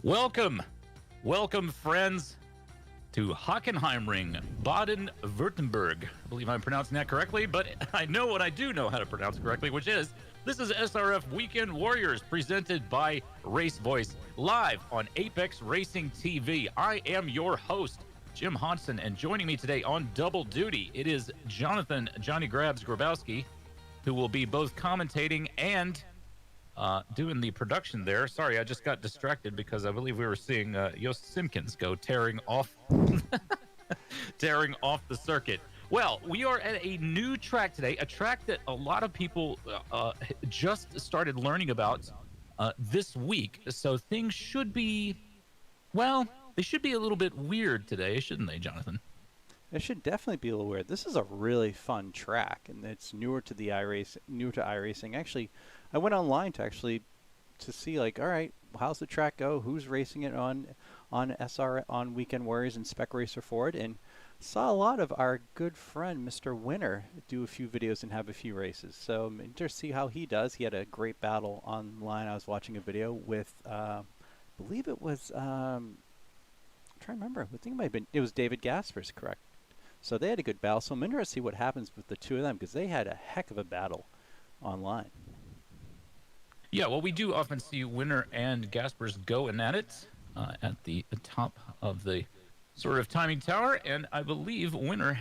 Welcome, friends, to Hockenheimring, Baden-Württemberg. I believe I'm pronouncing that correctly, but I know what I do know how to pronounce correctly, which is this is SRF Weekend Warriors presented by RaceVoice live on Apex Racing TV. I am your host, Jim Hodson, and joining me today on double duty, it is Jonathan Johnny Grabs Grabowski, who will be both commentating and doing the production there. Sorry, I just got distracted because I believe we were seeing Joost Simkins go tearing off the circuit. Well, we are at a new track today, a track that a lot of people just started learning about this week. So things should be, well, they should be a little bit weird today, shouldn't they, Jonathan? It should definitely be a little weird. This is a really fun track, and it's newer to the iRacing. Actually, I went online to see, like, all right, how's the track go? Who's racing it on SRF, on Weekend Warriors and Spec Racer Ford, and saw a lot of our good friend Mr. Winner do a few videos and have a few races. So I'm interested to see how he does. He had a great battle online. I was watching a video with, I believe it was, I'm trying to remember. I think it was David Gaspers, correct? So they had a good battle. So I'm interested to see what happens with the two of them, because they had a heck of a battle online. Yeah, well, we do often see Winner and Gaspers going at it at the top of the sort of timing tower, and I believe Winner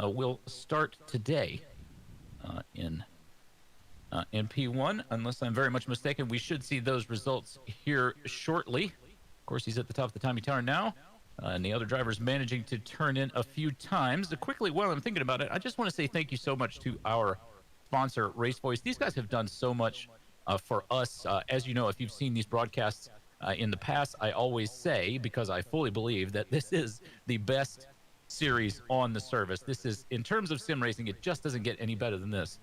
will start today in P1, unless I'm very much mistaken. We should see those results here shortly. Of course, he's at the top of the timing tower now. And the other driver's managing to turn in a few times. Quickly, while I'm thinking about it, I just want to say thank you so much to our sponsor, RaceVoice. These guys have done so much for us. As you know, if you've seen these broadcasts in the past, I always say, because I fully believe that this is the best series on the service. This is, in terms of sim racing, it just doesn't get any better than this.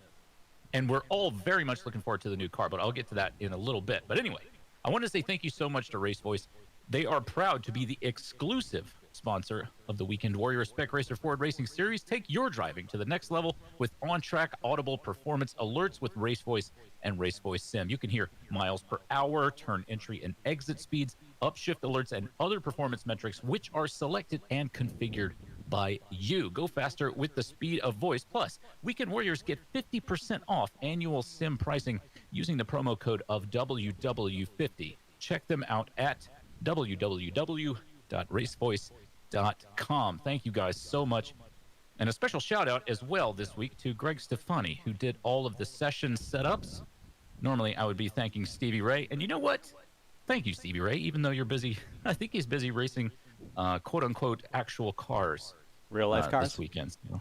And we're all very much looking forward to the new car, but I'll get to that in a little bit. But anyway, I want to say thank you so much to RaceVoice. They are proud to be the exclusive sponsor of the Weekend Warrior Spec Racer Ford Racing Series. Take your driving to the next level with on-track audible performance alerts with RaceVoice and RaceVoiceSIM. You can hear miles per hour, turn entry and exit speeds, upshift alerts, and other performance metrics, which are selected and configured by you. Go faster with the speed of voice. Plus, Weekend Warriors get 50% off annual sim pricing using the promo code of WW50. Check them out at www.racevoice.com. Thank you guys so much. And a special shout out as well this week to Greg Stefani, who did all of the session setups. Normally I would be thanking Stevie Ray. And you know what? Thank you, Stevie Ray, even though you're busy. I think he's busy racing quote unquote actual cars. Real life cars? This weekend. You know?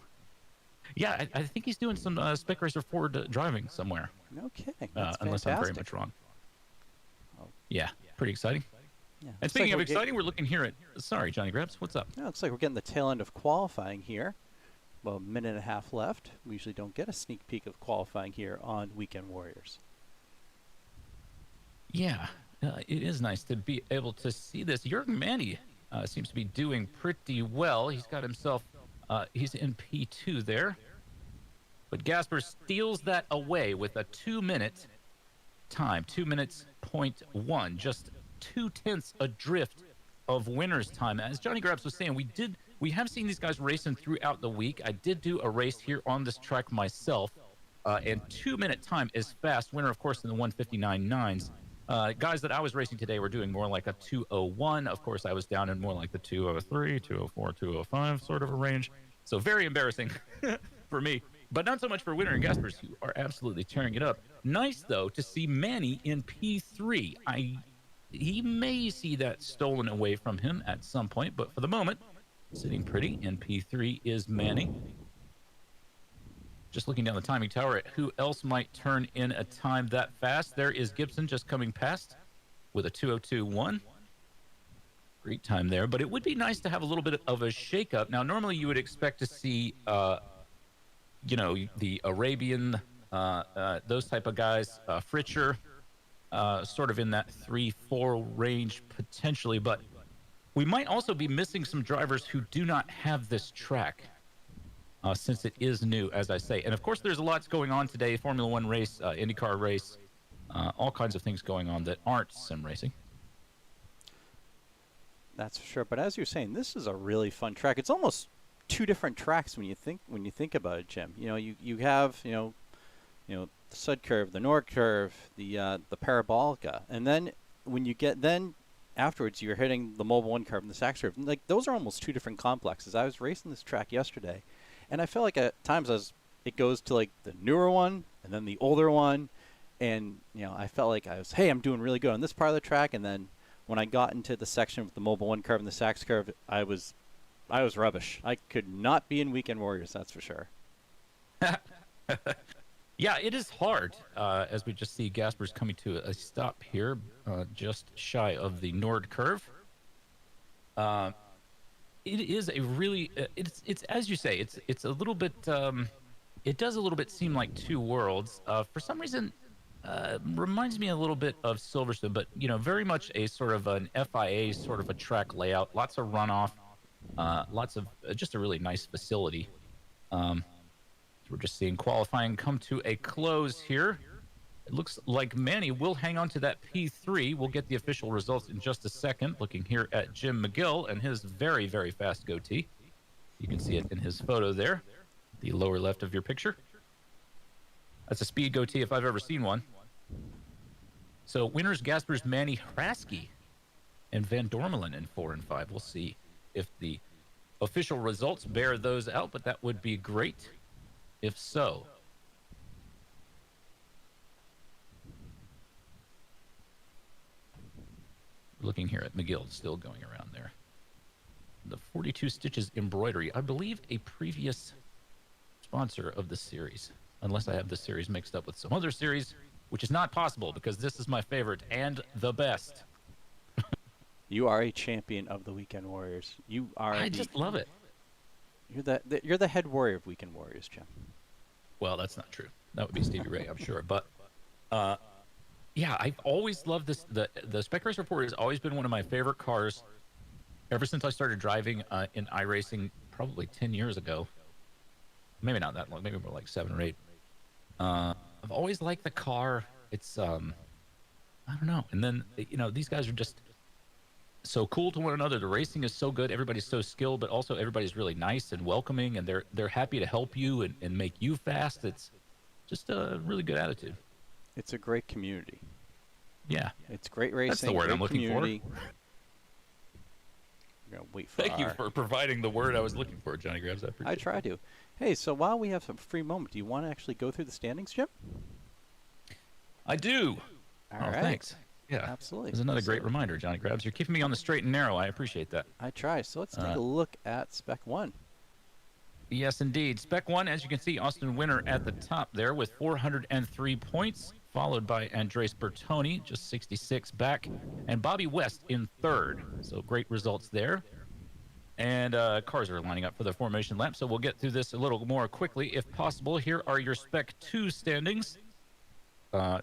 Yeah, I think he's doing some Spec Racer Ford driving somewhere. Okay. Unless I'm very much wrong. Oh. Yeah, pretty exciting. Yeah. And speaking of exciting, we're looking here at... Sorry, Johnny Grabs, what's up? Yeah, looks like we're getting the tail end of qualifying here. Well, a minute and a half left. We usually don't get a sneak peek of qualifying here on Weekend Warriors. Yeah, it is nice to be able to see this. Jürgen Manny seems to be doing pretty well. He's got himself... he's in P2 there. But Gasper steals that away with a 2-minute time. 2 minutes, 0.1. Just 0.2 adrift of Winner's time. As Johnny Grabs was saying, we have seen these guys racing throughout the week. I did do a race here on this track myself, and 2-minute time is fast. Winner, of course, in the 1:59.9s. Guys that I was racing today were doing more like a 2:01. Of course, I was down in more like the 2:03, 2:04, 2:05 sort of a range. So very embarrassing for me, but not so much for Winner and Gaspers, who are absolutely tearing it up. Nice, though, to see Manny in P3. He may see that stolen away from him at some point, but for the moment, sitting pretty in P3 is Manny. Just looking down the timing tower at who else might turn in a time that fast. There is Gibson just coming past with a 2:02.1. Great time there, but it would be nice to have a little bit of a shakeup. Now, normally you would expect to see, you know, the Arabian, those type of guys, Fritcher, sort of in that 3-4 range potentially, but we might also be missing some drivers who do not have this track since it is new, as I say. And of course, there's a lot going on today. Formula One race, IndyCar race, all kinds of things going on that aren't sim racing. That's for sure. But as you're saying, this is a really fun track. It's almost two different tracks when you think about it, Jim. You know, you have the sud curve, the nord curve, the parabolica, and then when you get then afterwards you're hitting the mobile one curve and the sax curve. Like those are almost two different complexes. I was racing this track yesterday, and I felt like at times it goes to like the newer one and then the older one, and I felt like I'm doing really good on this part of the track, and then when I got into the section with the mobile one curve and the sax curve, I was rubbish. I could not be in Weekend Warriors, that's for sure. Yeah, it is hard, as we just see Gasper's coming to a stop here, just shy of the Nord curve. It is a really, it's as you say, it's a little bit, it does a little bit seem like two worlds. For some reason, reminds me a little bit of Silverstone, but very much a sort of an FIA sort of a track layout, lots of runoff, lots of just a really nice facility. We're just seeing qualifying come to a close here. It looks like Manny will hang on to that P3. We'll get the official results in just a second. Looking here at Jim McGill and his very, very fast goatee. You can see it in his photo there, the lower left of your picture. That's a speed goatee if I've ever seen one. So winners Gasper's Manny Hrasky and Van Dormelen in 4 and 5. We'll see if the official results bear those out, but that would be great if so. Looking here at McGill, still going around there. The 42 Stitches embroidery, I believe a previous sponsor of the series, unless I have the series mixed up with some other series, which is not possible because this is my favorite and the best. You are a champion of the Weekend Warriors. I just love it. You're the head warrior of Weekend Warriors, Jim. Well, that's not true. That would be Stevie Ray, I'm sure. But yeah, I've always loved this. The Spec Race Report has always been one of my favorite cars ever since I started driving in iRacing probably 10 years ago. Maybe not that long, maybe more like 7 or 8. I've always liked the car. It's, I don't know. And then, these guys are just so cool to one another. The racing is so good. Everybody's so skilled, but also everybody's really nice and welcoming, and they're happy to help you and make you fast. It's just a really good attitude. It's a great community. Yeah. It's great racing. That's the word I'm looking community. for. I'm gonna wait for Thank you for providing the word I was looking for, Johnny Grabs. I try to. Hey, so while we have some free moment, do you want to actually go through the standings, Jim? I do. All right. Thanks. Yeah, absolutely. There's another great reminder, Johnny Grabs. You're keeping me on the straight and narrow. I appreciate that. I try. So let's take a look at Spec 1. Yes, indeed. Spec 1, as you can see, Austin Winner at the top there with 403 points, followed by Andres Bertoni, just 66 back, and Bobby West in third. So great results there. And cars are lining up for the formation lap, so we'll get through this a little more quickly if possible. Here are your Spec 2 standings.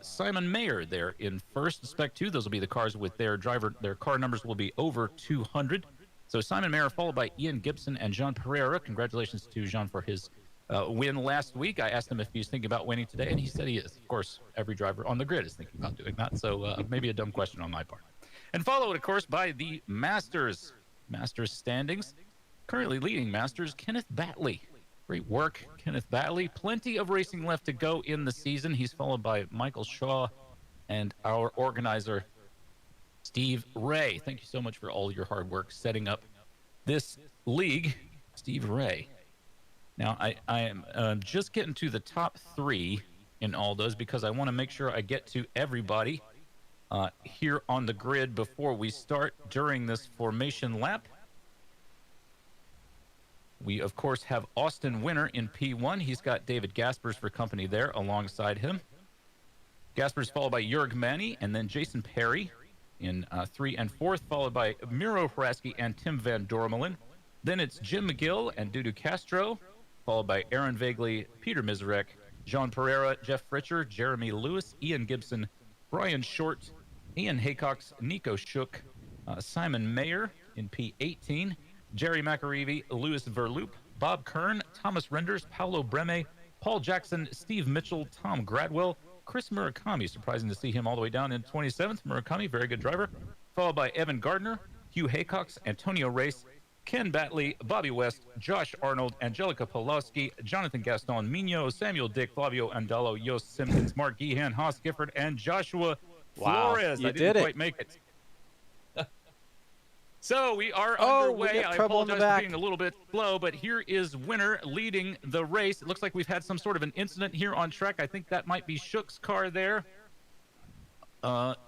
Simon Mayer there in first, Spec 2. Those will be the cars with their car numbers will be over 200. So Simon Mayer followed by Ian Gibson and Jean Pereira. Congratulations to Jean for his win last week. I asked him if he's thinking about winning today, and he said he is. Of course, every driver on the grid is thinking about doing that, so maybe a dumb question on my part. And followed, of course, by the Masters standings. Currently leading Masters, Kenneth Batley. Great work, Kenneth Batley. Plenty of racing left to go in the season. He's followed by Michael Shaw and our organizer, Steve Ray. Thank you so much for all your hard work setting up this league, Steve Ray. Now, I am just getting to the top 3 in all those because I want to make sure I get to everybody here on the grid before we start during this formation lap. We, of course, have Austin Winner in P1. He's got David Gaspers for company there alongside him. Gaspers followed by Jörg Manny and then Jason Perry in 3 and 4th, followed by Miro Hrasky and Tim Van Dormelen. Then it's Jim McGill and Dudu Castro, followed by Aaron Vagley, Peter Mizarek, Jean Pereira, Jeff Fritcher, Jeremy Lewis, Ian Gibson, Brian Short, Ian Haycox, Nico Shook, Simon Mayer in P18, Jerry McAreevy, Louis Verloop, Bob Kern, Thomas Renders, Paolo Breme, Paul Jackson, Steve Mitchell, Tom Gradwell, Chris Murakami, surprising to see him all the way down in 27th. Murakami, very good driver, followed by Evan Gardner, Hugh Haycox, Antonio Race, Ken Batley, Bobby West, Josh Arnold, Angelica Pawlowski, Jonathan Gaston, Mino, Samuel Dick, Flavio Andalo, Yost Simpkins, Mark Gehan, Haas Gifford, and Joshua Wow, Flores. you I did didn't it. quite make it. So we are Oh, we underway. got I trouble in the apologize for back. being a little bit slow, but here is Winner leading the race. It looks like we've had some sort of an incident here on track. I think that might be Shook's car there.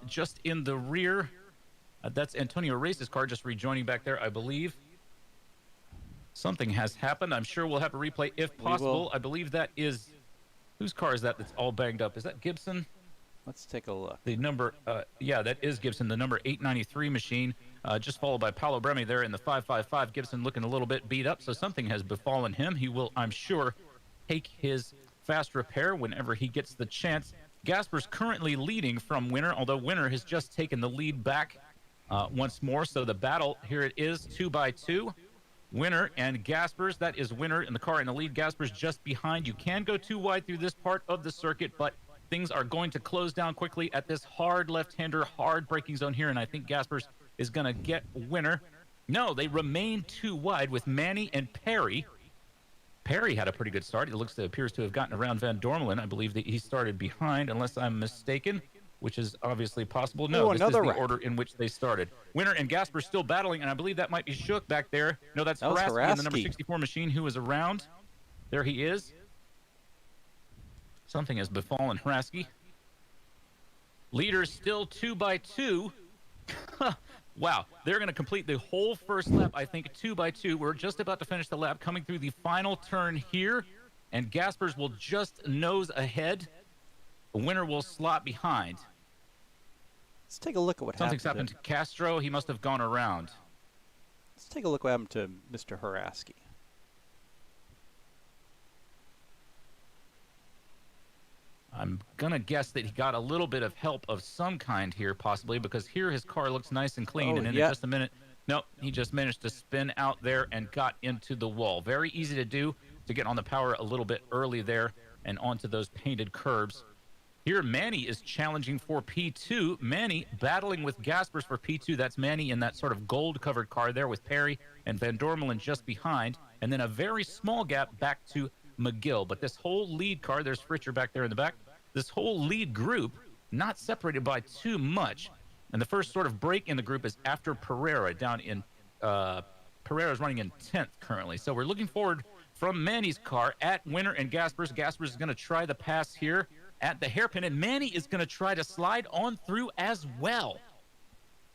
Just in the rear. That's Antonio Race's car just rejoining back there, I believe. Something has happened. I'm sure we'll have a replay if possible. I believe that is... Whose car is that that's all banged up? Is that Gibson? Let's take a look. The number, yeah, that is Gibson, the number 893 machine, just followed by Paolo Bremi there in the 555. Gibson looking a little bit beat up, so something has befallen him. He will, I'm sure, take his fast repair whenever he gets the chance. Gasper's currently leading from Winner, although Winner has just taken the lead back once more. So the battle, here it is, 2 by 2. Winner and Gaspers, that is Winner in the car in the lead. Gaspers just behind. You can go too wide through this part of the circuit, but things are going to close down quickly at this hard left-hander, hard braking zone here, and I think Gaspers is going to get Winner. No, they remain too wide with Manny and Perry. Perry had a pretty good start. It appears to have gotten around Van Dormelen. I believe that he started behind, unless I'm mistaken, which is obviously possible. No, this is the order in which they started. Winner and Gasper still battling, and I believe that might be Shook back there. No, that's Haraski in the number 64 machine who is around. There he is. Something has befallen Haraski. Leaders still 2 by 2. Wow, they're going to complete the whole first lap, I think, 2 by 2. We're just about to finish the lap, coming through the final turn here, and Gaspers will just nose ahead. The Winner will slot behind. Let's take a look at what Something's happened to Castro. He must have gone around. Let's take a look what happened to Mr. Haraski. I'm going to guess that he got a little bit of help of some kind here, possibly, because here his car looks nice and clean, and in just a minute, nope, he just managed to spin out there and got into the wall. Very easy to do, to get on the power a little bit early there and onto those painted curbs. Here, Manny is challenging for P2. Manny battling with Gaspers for P2. That's Manny in that sort of gold-covered car there with Perry and Van Dormelen just behind, and then a very small gap back to McGill. But this whole lead car, there's Fritcher back there in the back, this whole lead group not separated by too much. And the first sort of break in the group is after Pereira down in, Pereira's running in 10th currently. So we're looking forward from Manny's car at Winner and Gaspers. Gaspers is going to try the pass here at the hairpin, and Manny is going to try to slide on through as well.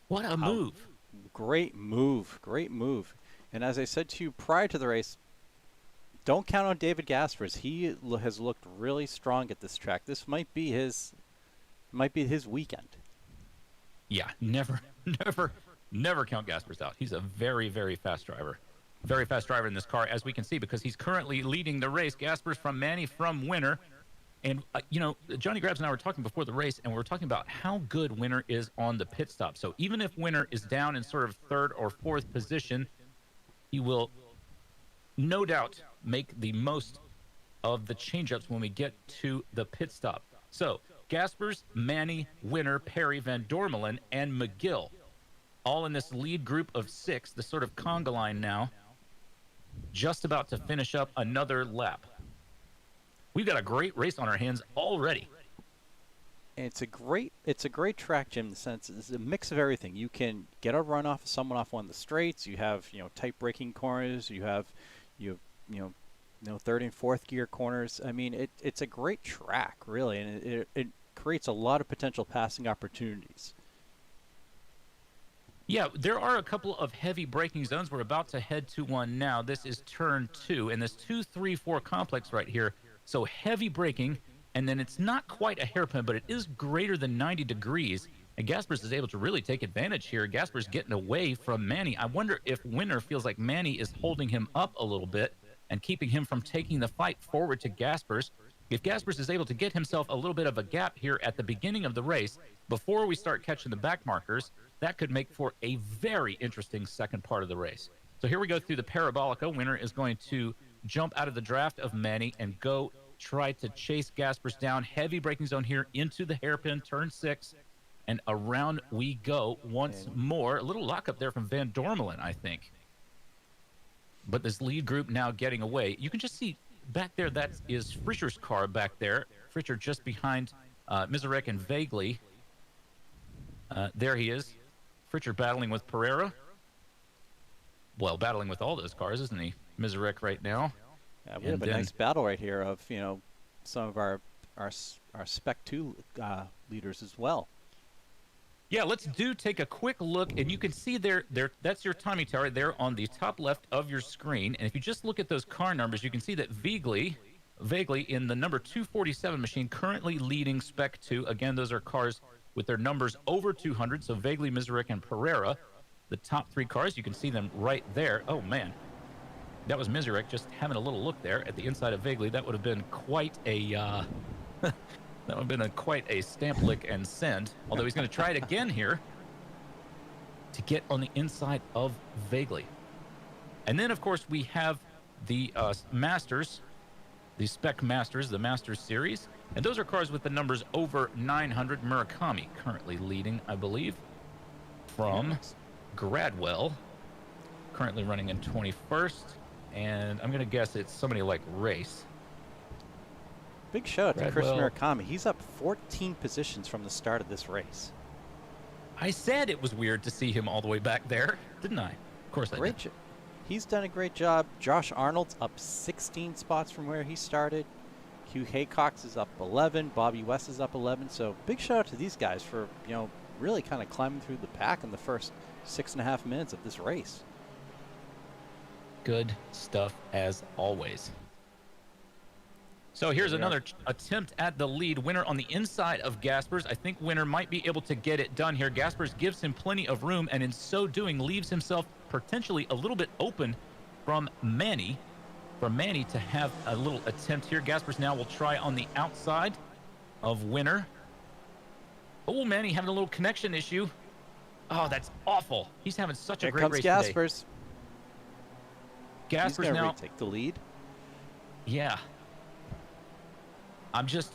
What a move. Great move. Great move. And as I said to you prior to the race, don't count on David Gaspers. He has looked really strong at this track. This might be his weekend. Yeah, never count Gaspers out. He's a very, very fast driver. Very fast driver in this car, as we can see, because he's currently leading the race. Gaspers from Manny from Winner. And, you know, Johnny Grabs and I were talking before the race, and we were talking about how good Winner is on the pit stop. So even if Winner is down in sort of third or fourth position, he will no doubt make the most of the change-ups when we get to the pit stop. So Gaspers, Manny, Winner, Perry, Van Dormelen, and McGill, all in this lead group of 6, the sort of conga line now, just about to finish up another lap. We've got a great race on our hands already. And it's a great track, Jim, in the sense it's a mix of everything. You can get a run off of someone off one of the straights. You have, you know, tight braking corners. You have, you know, third and fourth gear corners. I mean, it's a great track, really, and it creates a lot of potential passing opportunities. Yeah, there are a couple of heavy braking zones. We're about to head to one now. This is turn 2, and this 2-3-4 complex right here. So heavy braking, and then it's not quite a hairpin, but it is greater than 90 degrees. And Gaspers is able to really take advantage here. Gaspers getting away from Manny. I wonder if Winner feels like Manny is holding him up a little bit and keeping him from taking the fight forward to Gaspers. If Gaspers is able to get himself a little bit of a gap here at the beginning of the race, before we start catching the back markers, that could make for a very interesting second part of the race. So here we go through the Parabolica. Winner is going to jump out of the draft of Manny and go try to chase Gaspers down. Heavy braking zone here into the hairpin, turn 6. And around we go once And- more. A little lockup there from Van Dormelen, I think. But this lead group now getting away. You can just see back there, that is Frischer's car back there. Frischer just behind Mizarek and Vaguely. There he is. Frischer battling with Pereira. Well, battling with all those cars, isn't he? Mizarek right now. Yeah, we have a nice battle right here of, you know, some of our Spec 2 leaders as well. Yeah, let's take a quick look, and you can see there that's your timing tower there on the top left of your screen. And if you just look at those car numbers, you can see that vaguely in the number 247 machine, currently leading Spec 2. Again, those are cars with their numbers over 200, so Vaguely, Mizarek, and Pereira. The top 3 cars, you can see them right there. Oh, man. That was Mizarek just having a little look there at the inside of Vaguely. That would have been quite a... that would have been quite a stamp lick and send. Although he's going to try it again here to get on the inside of Vaguely. And then, of course, we have the Masters, the Spec Masters, the Masters Series. And those are cars with the numbers over 900. Murakami currently leading, I believe, from Gradwell. Currently running in 21st. And I'm going to guess it's somebody like Race. Big shout out to Chris Gradwell. Murakami. He's up 14 positions from the start of this race. I said it was weird to see him all the way back there, didn't I? Of course I did. He's done a great job. Josh Arnold's up 16 spots from where he started. Hugh Haycox is up 11. Bobby West is up 11. So big shout out to these guys for, you know, really kind of climbing through the pack in the first 6.5 minutes of this race. Good stuff as always. So here's another attempt at the lead. Winner on the inside of Gaspers. I think Winner might be able to get it done here. Gaspers gives him plenty of room, and in so doing leaves himself potentially a little bit open from Manny. For Manny to have a little attempt here. Gaspers now will try on the outside of Winner. Oh, Manny having a little connection issue. Oh, that's awful. He's having such a great race today. Here comes Gaspers. Gaspers He's now gonna retake the lead. Yeah. I'm just,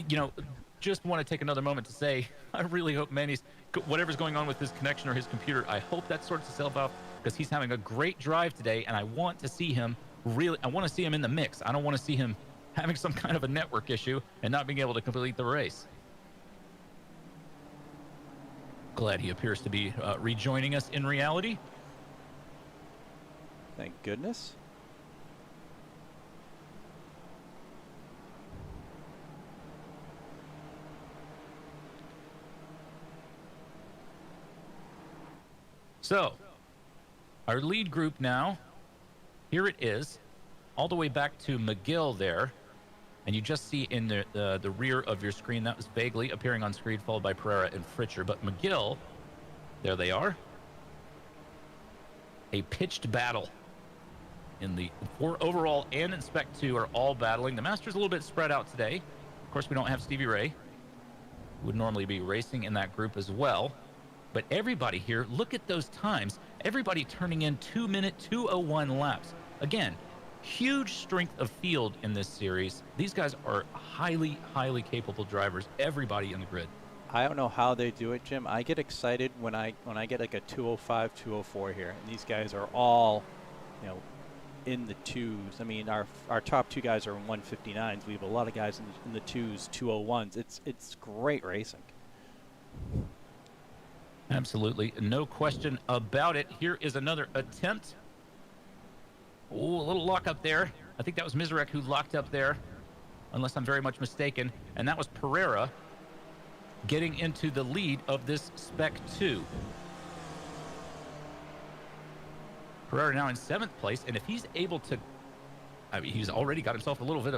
you know, just want to take another moment to say, I really hope Manny's, whatever's going on with his connection or his computer, I hope that sorts itself out, because he's having a great drive today, and I want to see him I want to see him in the mix. I don't want to see him having some kind of a network issue and not being able to complete the race. Glad he appears to be rejoining us in reality. Thank goodness. So, our lead group now, here it is, all the way back to McGill there. And you just see in the rear of your screen, that was Vaguely appearing on screen, followed by Pereira and Fritcher. But McGill, there they are. A pitched battle. In the 4 overall and in Spec 2 are all battling. The Masters a little bit spread out today. Of course, we don't have Stevie Ray. Would normally be racing in that group as well. But everybody here, look at those times. Everybody turning in 2-minute 2:01 laps. Again, huge strength of field in this series. These guys are highly, highly capable drivers. Everybody in the grid. I don't know how they do it, Jim. I get excited when I get like a 205, 204 here, and these guys are all, you know, in the twos. I mean, our top 2 guys are in 159s. We have a lot of guys in the twos, 201s. It's great racing. Absolutely, no question about it. Here is another attempt. Oh, a little lock up there. I think that was Mizarek who locked up there, unless I'm very much mistaken. And that was Pereira getting into the lead of this Spec 2. Pereira now in 7th place, and if he's able to, I mean, he's already got himself a little bit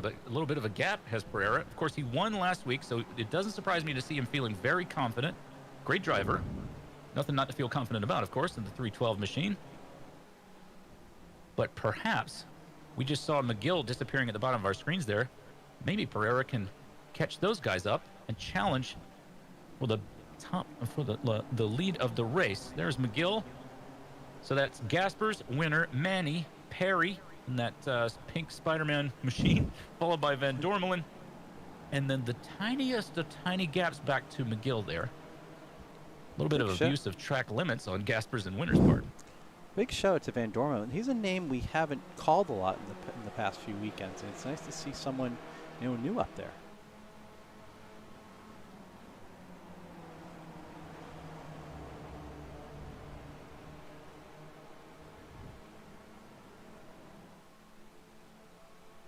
of a gap, has Pereira. Of course, he won last week, so it doesn't surprise me to see him feeling very confident. Great driver. Nothing not to feel confident about, of course, in the 312 machine. But perhaps we just saw McGill disappearing at the bottom of our screens there. Maybe Pereira can catch those guys up and challenge for the the lead of the race. There's McGill. So that's Gaspers, Winner, Manny, Perry, in that pink Spider-Man machine, followed by Van Dormelen. And then the tiniest of tiny gaps back to McGill there. little bit of abuse of track limits on Gasper's and Winner's part. Big shout out to Van Dormen. He's a name we haven't called a lot in the past few weekends, and it's nice to see someone new up there.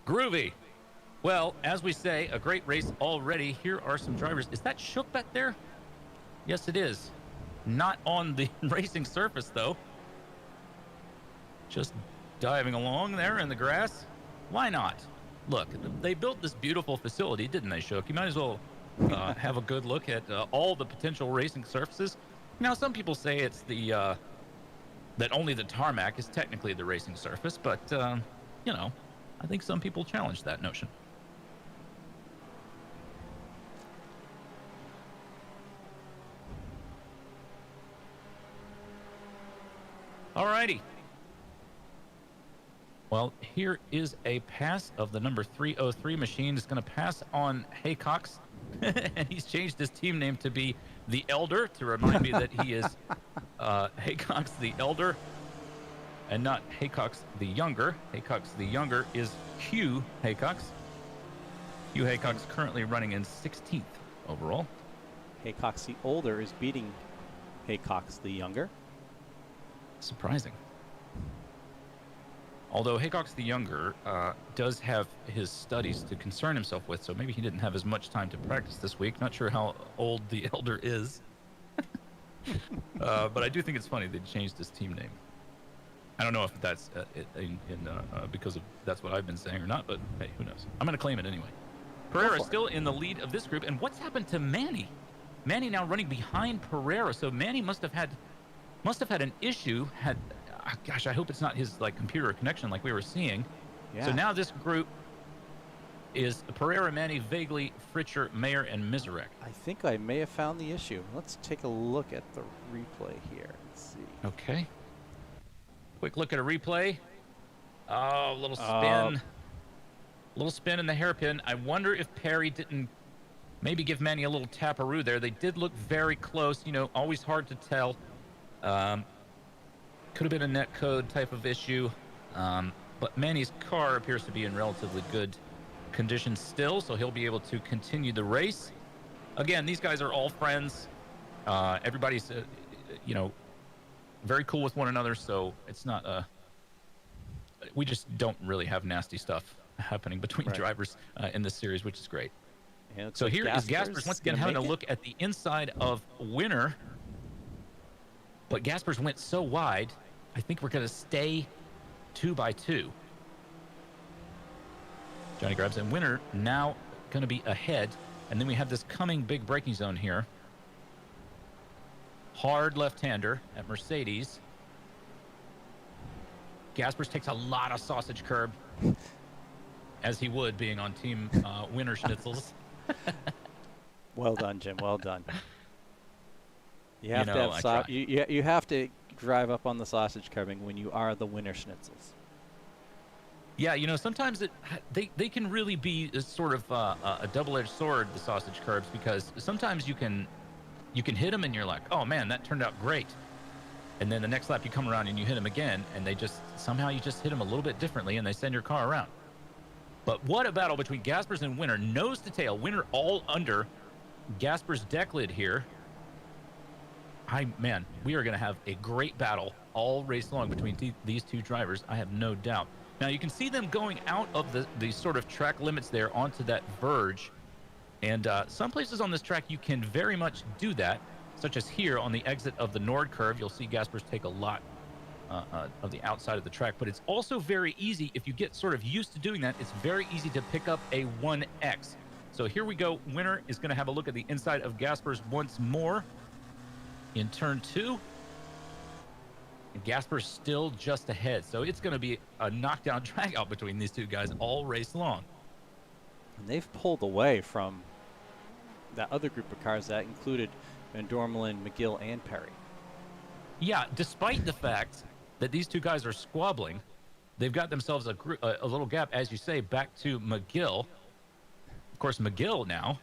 Groovy. Well, as we say, a great race already. Here are some drivers. Is that Shook back there? Yes, it is. Not on the racing surface, though. Just diving along there in the grass. Why not? Look, they built this beautiful facility, didn't they, Shook? You might as well have a good look at all the potential racing surfaces. Now, some people say it's the that only the tarmac is technically the racing surface, but you know, I think some people challenge that notion. Alrighty. Well, here is a pass of the number 303 machine. It's going to pass on Haycox, and he's changed his team name to be the Elder to remind me that he is Haycox the Elder and not Haycox the Younger. Haycox the Younger is Hugh Haycox. Hugh Haycox currently running in 16th overall. Haycox the Older is beating Haycox the Younger. Surprising. Although Haycox the Younger does have his studies to concern himself with, so maybe he didn't have as much time to practice this week. Not sure how old the Elder is. But I do think it's funny they changed his team name. I don't know if that's because of that's what I've been saying or not, but hey, who knows? I'm going to claim it anyway. Pereira still in the lead of this group, and what's happened to Manny? Manny now running behind Pereira, so Manny must have had an issue. Gosh, I hope it's not his computer connection like we were seeing. Yeah. So now this group is Pereira, Manny, Vagley, Fritcher, Mayer, and Mizarek. I think I may have found the issue. Let's take a look at the replay here. Let's see. Okay. Quick look at a replay. Oh, a little spin. Little spin in the hairpin. I wonder if Perry didn't maybe give Manny a little taparoo there. They did look very close. You know, always hard to tell. Could have been a net code type of issue. But Manny's car appears to be in relatively good condition still, so he'll be able to continue the race. Again, these guys are all friends. Everybody's, very cool with one another, so it's not we just don't really have nasty stuff happening between drivers in this series, which is great. So here is Gaspers once again having a look at the inside of Winner. But Gaspers went so wide, I think we're going to stay 2x2. Johnny grabs and Winner now going to be ahead. And then we have this coming big braking zone here. Hard left-hander at Mercedes. Gaspers takes a lot of sausage curb, as he would being on Team Winner Schnitzels. Well done, Jim. Well done. You have to have you have to drive up on the sausage curbing when you are the Winner Schnitzels. Yeah, sometimes they can really be sort of a double-edged sword, the sausage curbs, because sometimes you can hit them and you're like, oh man, that turned out great. And then the next lap you come around and you hit them again, and they just somehow you just hit them a little bit differently and they send your car around. But what a battle between Gaspers and Winner, nose to tail. Winner all under Gaspers' deck lid here. Man, we are going to have a great battle all race long between these two drivers. I have no doubt. Now, you can see them going out of the sort of track limits there onto that verge. And some places on this track, you can very much do that, such as here on the exit of the Nord curve. You'll see Gaspers take a lot of the outside of the track. But it's also very easy, if you get sort of used to doing that, it's very easy to pick up a 1X. So here we go. Winner is going to have a look at the inside of Gaspers once more. In turn 2, and Gasper's still just ahead. So it's going to be a knockdown drag out between these two guys all race long. And they've pulled away from that other group of cars that included Van Dormelen, McGill, and Perry. Yeah, despite the fact that these two guys are squabbling, they've got themselves a little gap, as you say, back to McGill. Of course, McGill now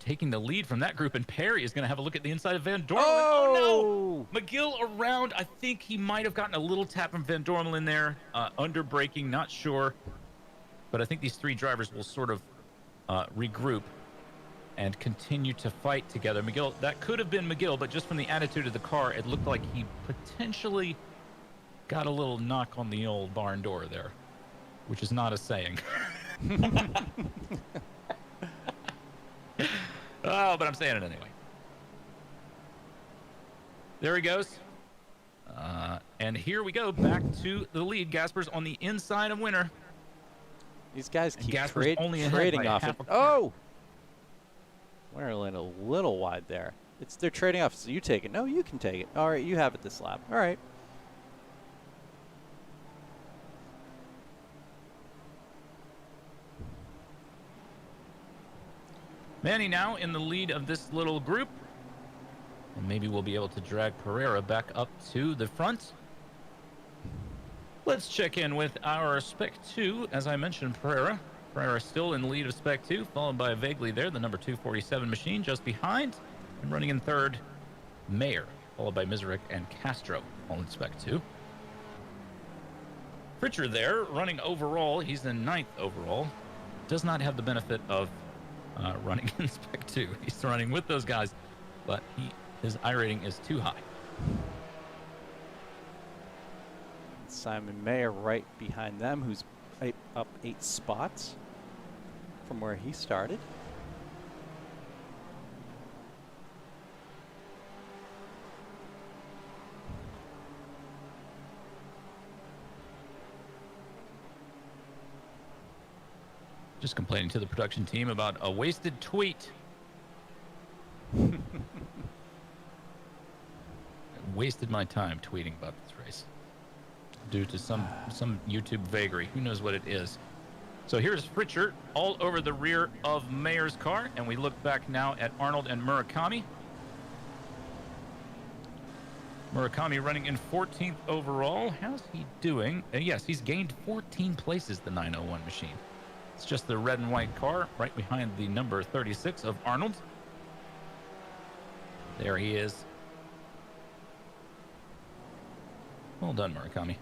taking the lead from that group, and Perry is going to have a look at the inside of Van Dormelen. Oh! Oh no! McGill around. I think he might have gotten a little tap from Van Dormelen there. Under braking, not sure. But I think these three drivers will sort of regroup and continue to fight together. McGill, that could have been McGill, but just from the attitude of the car, it looked like he potentially got a little knock on the old barn door there, which is not a saying. Oh, but I'm saying it anyway. There he goes. And here we go, back to the lead. Gasper's on the inside of Winner. These guys keep only trading off it. Oh! Winterland a little wide there. They're trading off, so you take it. No, you can take it. All right, you have it this lap. All right. Manny now in the lead of this little group. And maybe we'll be able to drag Pereira back up to the front. Let's check in with our Spec 2. As I mentioned, Pereira still in the lead of Spec 2, followed by vaguely there, the number 247 machine just behind. And running in third, Mayer, followed by Mizarek and Castro, all in Spec 2. Pritchard there, running overall. He's in 9th overall. Does not have the benefit of running in Spec 2. He's running with those guys, but his iRating is too high. Simon Mayer right behind them, who's up 8 spots from where he started. Just complaining to the production team about a wasted tweet. Wasted my time tweeting about this race due to some YouTube vagary. Who knows what it is? So here's Pritchard all over the rear of Mayer's car, and we look back now at Arnold and Murakami. Murakami running in 14th overall. How's he doing? Yes, he's gained 14 places, the 901 machine. It's just the red and white car right behind the number 36 of Arnold. There he is. Well done, Murakami.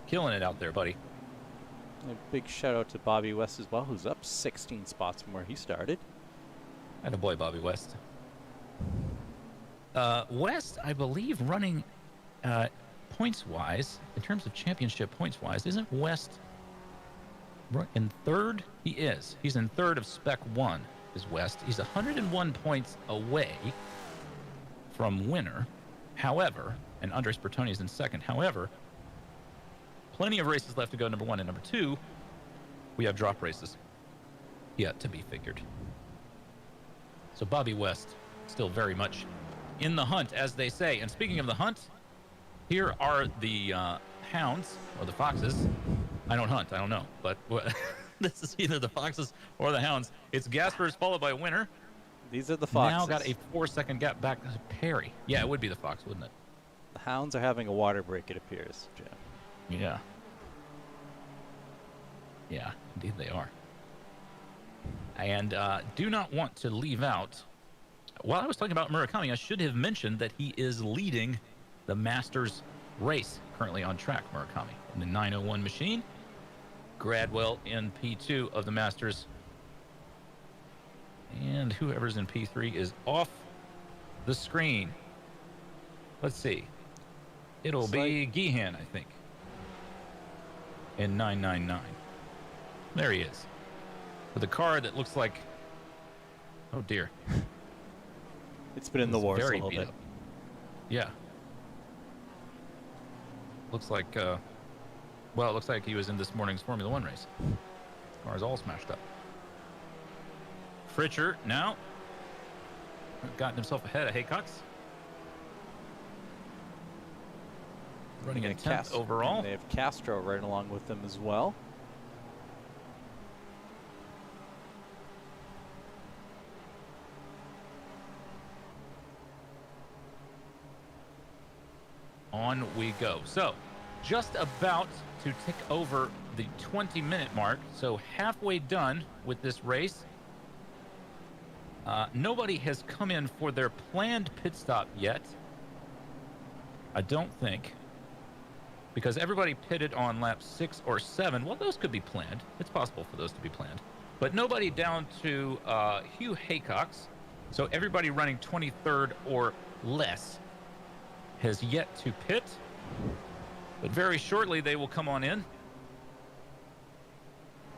Killing it out there, buddy. A big shout out to Bobby West as well, who's up 16 spots from where he started. Attaboy, Bobby West. West, I believe, running points-wise, in terms of championship points-wise, isn't West in third? He is. He's in third of Spec 1, is West. He's 101 points away from Winner. However, and Andres Bertoni is in second. However, plenty of races left to go, number 1 and number 2. We have drop races yet to be figured. So Bobby West still very much in the hunt, as they say. And speaking of the hunt, here are the hounds, or the foxes. I don't hunt, I don't know. But this is either the foxes or the hounds. It's Gaspers followed by Winner. These are the foxes. Now got a 4-second gap back to Perry. Yeah, it would be the fox, wouldn't it? The hounds are having a water break, it appears, Jim. Yeah. Yeah, indeed they are. And do not want to leave out. While I was talking about Murakami, I should have mentioned that he is leading the Masters race currently on track, Murakami, in the 901 machine. Gradwell in P2 of the Masters. And whoever's in P3 is off the screen. Let's see. It'll be Geehan, I think, in 999. There he is. With a car that looks like... Oh, dear. It's been in the wars a little bit. Up. Yeah. Looks like... well, it looks like he was in this morning's Formula 1 race. Car's all smashed up. Pritchard now gotten himself ahead of Haycox. Running in 10th overall. And they have Castro right along with them as well. On we go. So, just about to tick over the 20-minute mark. So, halfway done with this race. Nobody has come in for their planned pit stop yet. I don't think. Because everybody pitted on lap 6 or 7. Well, those could be planned. It's possible for those to be planned. But nobody down to Hugh Haycock's. So everybody running 23rd or less has yet to pit. But very shortly they will come on in.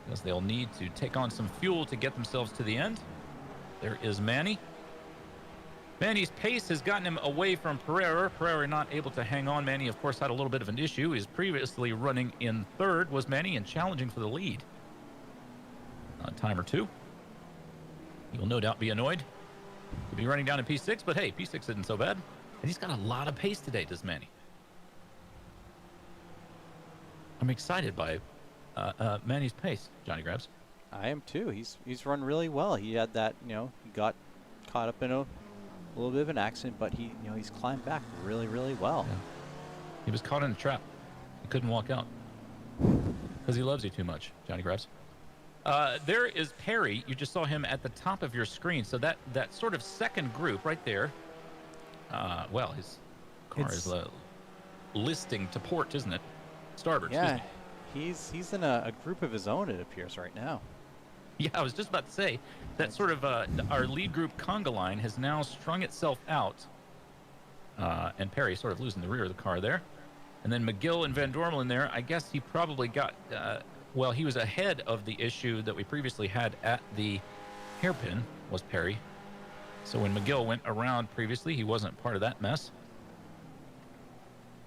Because they'll need to take on some fuel to get themselves to the end. There is Manny. Manny's pace has gotten him away from Pereira. Pereira not able to hang on. Manny, of course, had a little bit of an issue. He's previously running in 3rd, was Manny, and challenging for the lead. Time or 2. He'll no doubt be annoyed. He'll be running down in P6, but hey, P6 isn't so bad. And he's got a lot of pace today, does Manny. I'm excited by Manny's pace, Johnny Grabs. I am too. He's run really well. He had that, he got caught up in a little bit of an accident, but he's climbed back really, really well. Yeah. He was caught in a trap. He couldn't walk out because he loves you too much, Johnny Grabs. There is Perry. You just saw him at the top of your screen. So that sort of second group right there. Well, his car is listing to port, isn't it? Starboard. Yeah, he's in a group of his own, it appears, right now. Yeah, I was just about to say that sort of our lead group conga line has now strung itself out, and Perry sort of losing the rear of the car there, and then McGill and Van Dormel in there. I guess he probably got well, he was ahead of the issue that we previously had at the hairpin, was Perry. So when McGill went around previously, he wasn't part of that mess.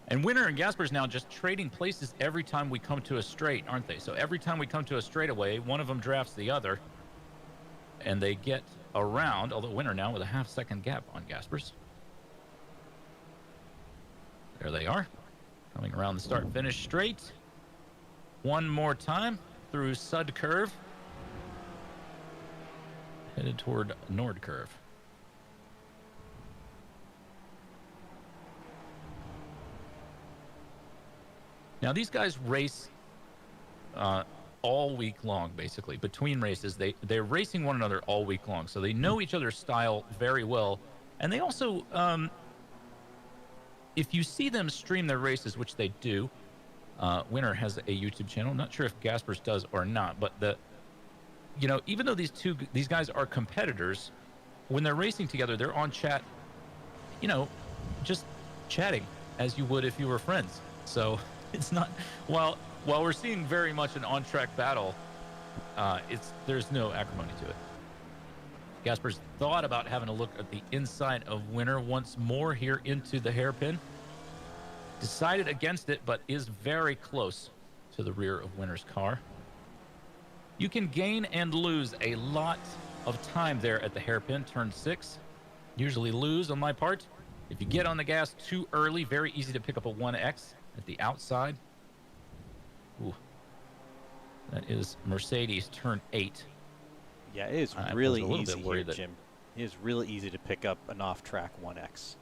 And Winner and Gasper's now just trading places every time we come to a straight, aren't they? So every time we come to a straightaway, one of them drafts the other, and they get around, although Winner now with a half-second gap on Gasper's. There they are, coming around the start-finish straight. One more time through Sud Curve, headed toward Nord Curve. Now, these guys race all week long, basically. Between races, they're racing one another all week long. So they know each other's style very well. And they also, if you see them stream their races, which they do, Winner has a YouTube channel. I'm not sure if Gasper's does or not. But, even though these guys are competitors, when they're racing together, they're on chat, just chatting as you would if you were friends. So it's not, while we're seeing very much an on-track battle, there's no acrimony to it. Gasper's thought about having a look at the inside of Winner once more here into the hairpin. Decided against it, but is very close to the rear of Winner's car. You can gain and lose a lot of time there at the hairpin, turn 6. Usually lose on my part. If you get on the gas too early, very easy to pick up a 1X at the outside. Ooh. That is Mercedes turn 8. Yeah, it is really easy here, Jim. It is really easy to pick up an off-track 1X.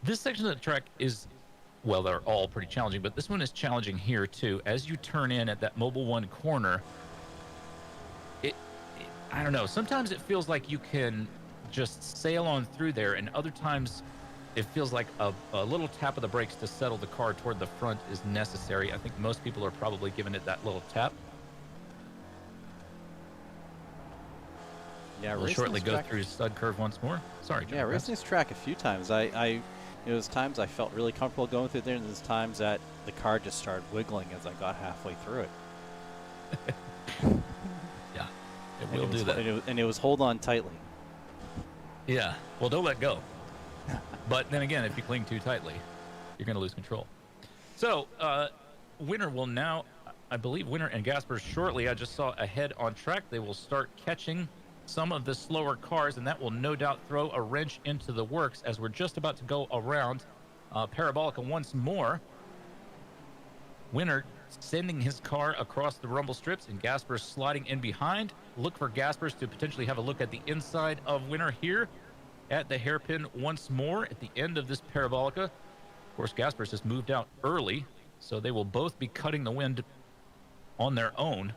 This section of the track is, well, they're all pretty challenging, but this one is challenging here too. As you turn in at that Mobile One corner, I don't know, sometimes it feels like you can just sail on through there, and other times it feels like a little tap of the brakes to settle the car toward the front is necessary. I think most people are probably giving it that little tap. Yeah, we'll shortly go through Stud Curve once more. Sorry, John. Yeah, racing this track a few times. There was times I felt really comfortable going through there, and there's times that the car just started wiggling as I got halfway through it. Yeah, it will do that. And it was hold on tightly. Yeah, well, don't let go. But then again, if you cling too tightly, you're going to lose control. So, Winner will now, I believe Winner and Gasper shortly, I just saw ahead on track, they will start catching some of the slower cars, and that will no doubt throw a wrench into the works as we're just about to go around Parabolica once more. Winner sending his car across the rumble strips, and Gasper sliding in behind. Look for Gaspers to potentially have a look at the inside of Winner here at the hairpin once more at the end of this Parabolica. Of course, Gaspers has moved out early, so they will both be cutting the wind on their own.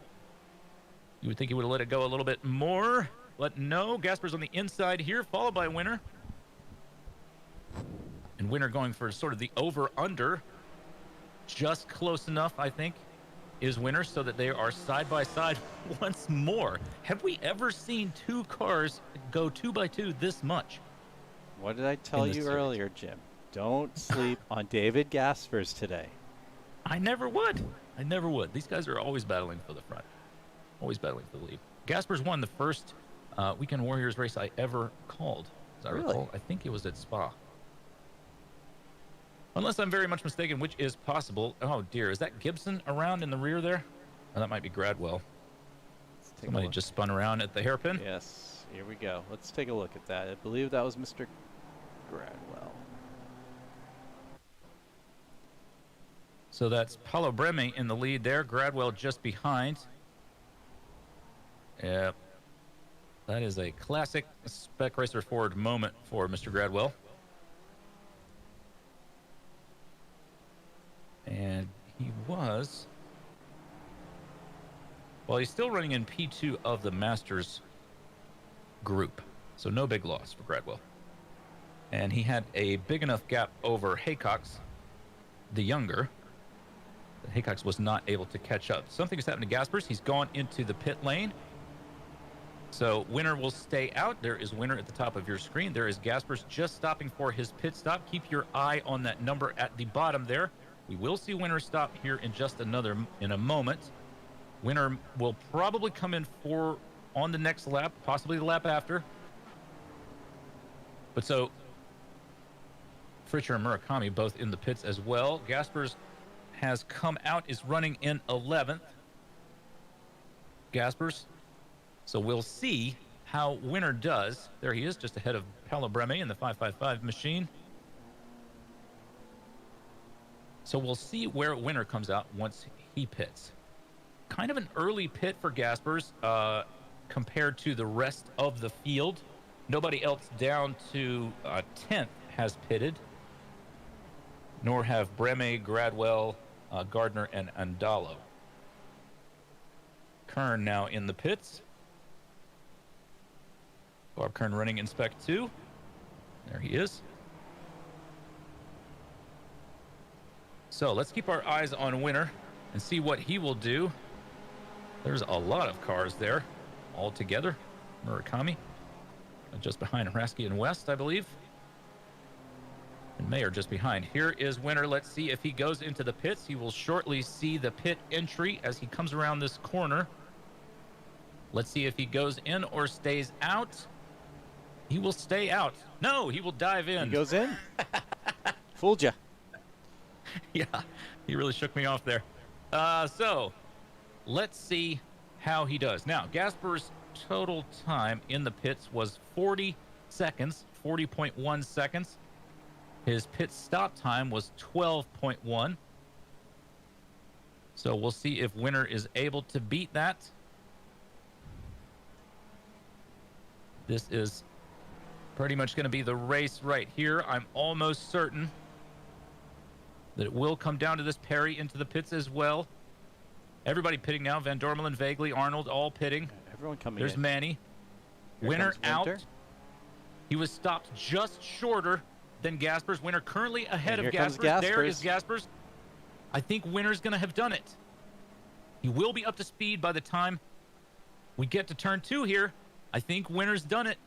You would think he would have let it go a little bit more, but no. Gasper's on the inside here, followed by Winner. And Winner going for sort of the over-under. Just close enough, I think, is Winner, so that they are side by side once more. Have we ever seen two cars go 2x2 this much? What did I tell you series. earlier, Jim? Don't sleep on David Gaspers today. I never would. I never would. These guys are always battling for the front. Always battling for the lead. Gaspers won the first Weekend Warriors race I ever called. As I recall, I think it was at Spa. Unless I'm very much mistaken, which is possible. Oh, dear. Is that Gibson around in the rear there? Oh, that might be Gradwell. Somebody just spun around at the hairpin. Yes. Here we go. Let's take a look at that. I believe that was Mr. Gradwell. So that's Paulo Breme in the lead there. Gradwell just behind. Yep. That is a classic Spec Racer Ford moment for Mr. Gradwell. And he was... Well, he's still running in P2 of the Masters group. So no big loss for Gradwell. And he had a big enough gap over Haycox, the younger, that Haycox was not able to catch up. Something has happened to Gaspers. He's gone into the pit lane. So Winner will stay out. There is Winner at the top of your screen. There is Gaspers just stopping for his pit stop. Keep your eye on that number at the bottom there. We will see Winner stop here in just in a moment. Winner will probably come in on the next lap, possibly the lap after. But so Fritcher and Murakami both in the pits as well. Gaspers has come out, is running in 11th. Gaspers. So we'll see how Winner does. There he is, just ahead of Paulo Breme in the 555 machine. So we'll see where Winner comes out once he pits. Kind of an early pit for Gaspers compared to the rest of the field. Nobody else down to 10th has pitted, nor have Breme, Gradwell, Gardner, and Andalo. Kern now in the pits. Bob Kern running in Spec 2. There he is. So let's keep our eyes on Winner and see what he will do. There's a lot of cars there all together. Murakami just behind Haraski and West, I believe. And Mayer just behind. Here is Winner. Let's see if he goes into the pits. He will shortly see the pit entry as he comes around this corner. Let's see if he goes in or stays out. He will stay out. No, he will dive in. He goes in. Fooled ya. Yeah, he really shook me off there. So let's see how he does. Now, Gasper's total time in the pits was 40 seconds, 40.1 seconds. His pit stop time was 12.1. So we'll see if Winner is able to beat that. This is pretty much going to be the race right here. I'm almost certain that it will come down to this. Perry into the pits as well. Everybody pitting now. Van Dormelen, Vagley, Arnold, all pitting. Everyone coming There's in. Manny. Here Winner comes out. Winter. He was stopped just shorter than Gaspers. Winner currently ahead And of here comes Gaspers. There Gaspers. is Gaspers. I think Winner's going to have done it. He will be up to speed by the time we get to turn 2 here. I think Winner's done it.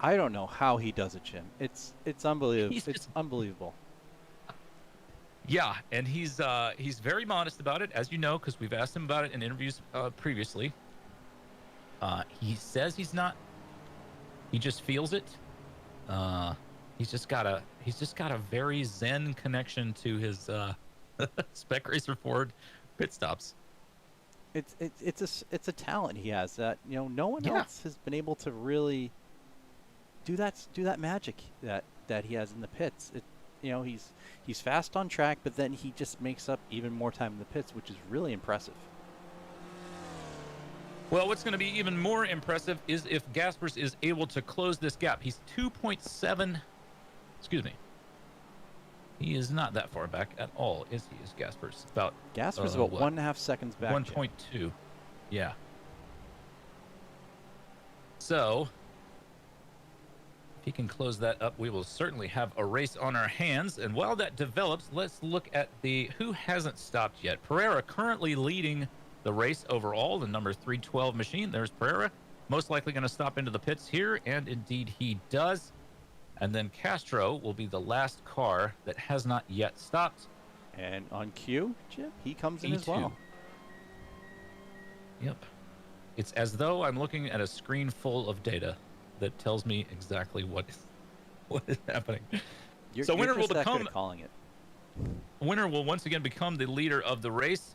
I don't know how he does it, Jim. It's unbelievable. He's It's unbelievable. Yeah, and he's very modest about it, as you know, because we've asked him about it in interviews previously. He says he's not. He just feels it. He's just got a very zen connection to his Spec Racer Ford pit stops. It's a talent he has that no one else has been able to really do that magic that he has in the pits. He's fast on track, but then he just makes up even more time in the pits, which is really impressive. Well, what's going to be even more impressive is if Gaspers is able to close this gap. He's 2.7, excuse me. He is not that far back at all, is he? Is Gasper's about Gasper's about what? 1.5 seconds back. 1.2. Yeah. So, if he can close that up, we will certainly have a race on our hands. And while that develops, let's look at who hasn't stopped yet. Pereira currently leading the race overall, the number 312 machine. There's Pereira, most likely going to stop into the pits here, and indeed he does. And then Castro will be the last car that has not yet stopped. And on cue, Jim, he comes in E2. as well. Yep. It's as though I'm looking at a screen full of data that tells me exactly what is happening. So winner will become calling it. Winner will once again become the leader of the race.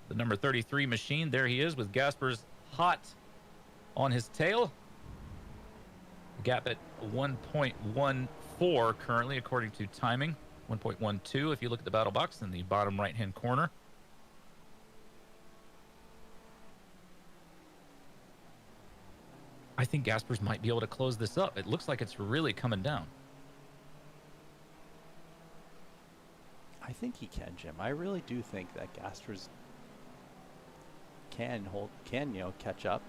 The number 33 machine. There he is with Gasper's hot on his tail. Gap at 1.14 currently, according to timing. 1.12 if you look at the battle box in the bottom right-hand corner. I think Gasper's might be able to close this up. It looks like it's really coming down. I think he can, Jim. I really do think that Gasper's can catch up.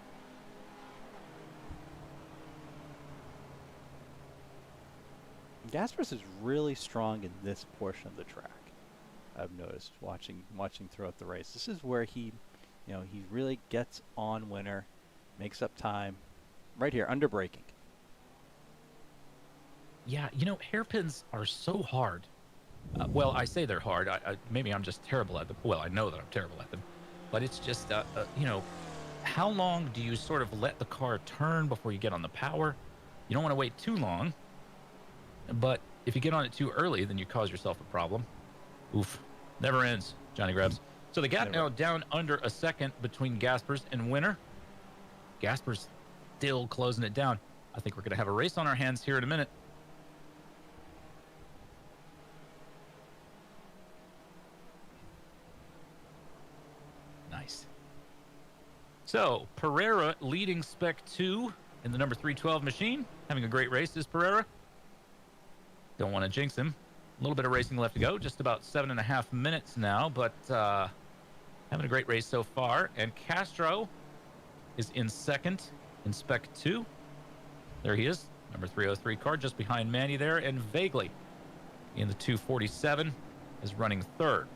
Gasper's is really strong in this portion of the track. I've noticed watching throughout the race. This is where he really gets on winner, makes up time. Right here, under braking. Yeah, hairpins are so hard. Well, I say they're hard. Maybe I'm just terrible at them. Well, I know that I'm terrible at them. But it's just, how long do you sort of let the car turn before you get on the power? You don't want to wait too long. But if you get on it too early, then you cause yourself a problem. Oof. Never ends, Johnny Grabs. So the gap now down under a second between Gasper's and winner. Gasper's still closing it down. I think we're going to have a race on our hands here in a minute. Nice. So Pereira leading Spec 2 in the number 312 machine. Having a great race is Pereira. Don't want to jinx him. A little bit of racing left to go. Just about 7.5 minutes now, but having a great race so far. And Castro is in second in Spec 2. There he is, number 303 car, just behind Manny there. And Vaguely in the 247 is running third.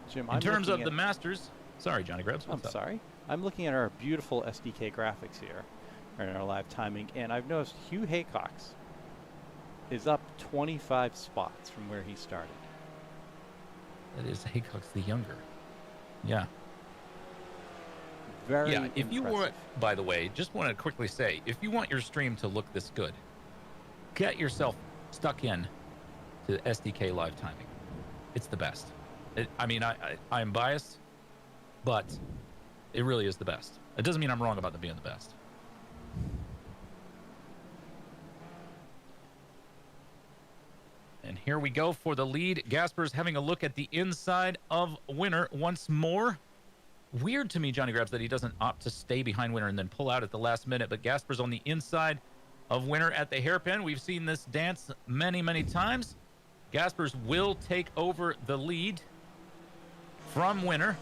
Jim, in terms of the Masters, sorry, Johnny Grabs. I'm sorry. I'm looking at our beautiful SDK graphics here in our live timing, and I've noticed Hugh Haycox is up 25 spots from where he started. That is Haycox the younger. Yeah. Very Yeah, if impressive. you want, by the way, just want to quickly say, if you want your stream to look this good, get yourself stuck in to SDK live timing. It's the best. I'm biased, but it really is the best. It doesn't mean I'm wrong about them being the best. And here we go for the lead. Gasper's having a look at the inside of winner once more. Weird to me, Johnny Grabs, that he doesn't opt to stay behind winner and then pull out at the last minute. But Gasper's on the inside of winner at the hairpin. We've seen this dance many, many times. Gasper's will take over the lead from winner.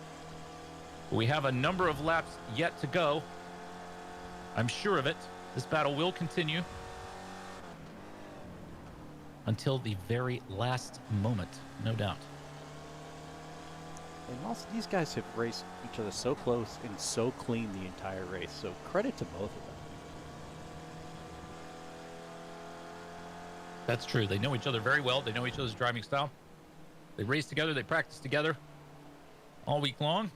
We have a number of laps yet to go. I'm sure of it. This battle will continue until the very last moment, no doubt. And also, these guys have raced each other so close and so clean the entire race. So credit to both of them. That's true. They know each other very well. They know each other's driving style. They race together. They practice together all week long.